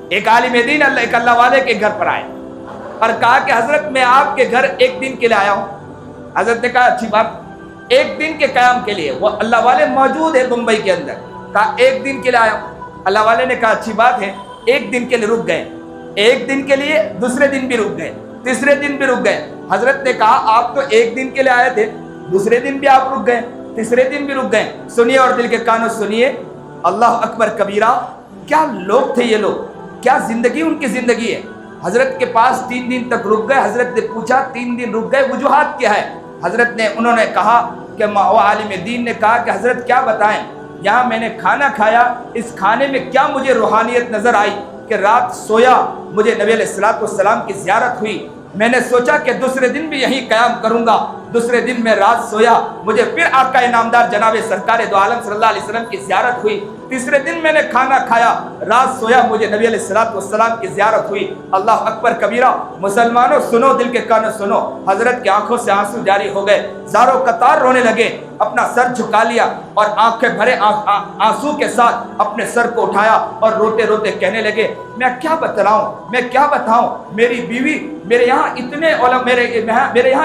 ایک عالم دین ایک اللہ والے کے گھر پر آئے اور کہا کہ حضرت میں آپ کے گھر ایک دن کے لیے آیا ہوں. حضرت نے کہا اچھی بات, ایک دن کے قیام کے لیے. وہ اللہ والے موجود ہے بمبئی کے اندر. کہا ایک دن کے لیے آیا ہوں. اللہ والے نے کہا اچھی بات ہے. ایک دن کے لیے رک گئے, ایک دن کے لیے, دوسرے دن بھی رک گئے, تیسرے دن بھی رک گئے. حضرت نے کہا آپ تو ایک دن کے لیے آئے تھے, دوسرے دن بھی آپ رک گئے, تیسرے دن بھی رک گئے. سنیے اور دل کے کانوں سنیے, اللہ اکبر کبیرہ. کیا لوگ تھے یہ لوگ, کیا زندگی ان کی زندگی ہے. حضرت کے پاس 3 دن تک رک گئے. حضرت نے پوچھا 3 دن رک گئے, وجوہات کیا ہے؟ انہوں نے کہا کہ وہ عالم دین نے کہا کہ حضرت کیا بتائیں, یہاں میں نے کھانا کھایا, اس کھانے میں کیا مجھے روحانیت نظر آئی کہ رات سویا, مجھے نبی علیہ الصلوۃ والسلام کی زیارت ہوئی. میں نے سوچا کہ دوسرے دن بھی یہی قیام کروں گا. دوسرے دن میں رات سویا, مجھے پھر آقا انعامدار جناب سرکار دو عالم صلی اللہ علیہ وسلم کی زیارت ہوئی. تیسرے دن میں نے کھانا کھایا, رات سویا, مجھے نبی علیہ الصلوۃ والسلام کی زیارت ہوئی. اللہ اکبر کبیرہ. مسلمانوں سنو, دل کے کانوں سنو. حضرت کی آنکھوں سے آنسو جاری ہو گئے, زاروں قطار رونے لگے, اپنا سر جھکا لیا اور آنکھیں بھرے آنسو کے ساتھ اپنے سر کو اٹھایا اور روتے روتے کہنے لگے میں کیا بتلاؤں, میں کیا بتاؤں. میری بیوی, میرے یہاں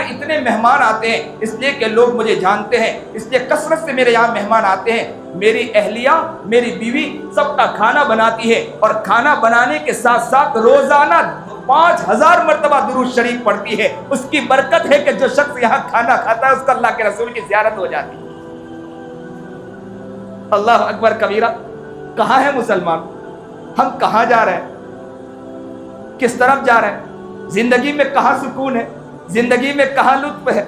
اتنے مہمان آتے ہیں, اس لیے کہ لوگ مجھے جانتے ہیں, اس لیے کثرت سے میرے یہاں مہمان آتے ہیں. میری اہلیہ, میری بیوی سب کا کھانا بناتی ہے اور کھانا بنانے کے ساتھ ساتھ روزانہ 5000 مرتبہ درود شریف پڑھتی ہے. اس کی برکت ہے کہ جو شخص یہاں کھانا کھاتا ہے اس کو اللہ کے رسول کی زیارت ہو جاتی ہے. اللہ اکبر کبیرہ. کہاں ہے مسلمان, ہم کہاں جا رہے ہیں, کس طرف جا رہے ہیں, زندگی میں کہاں سکون ہے, زندگی میں کہاں لطف ہے.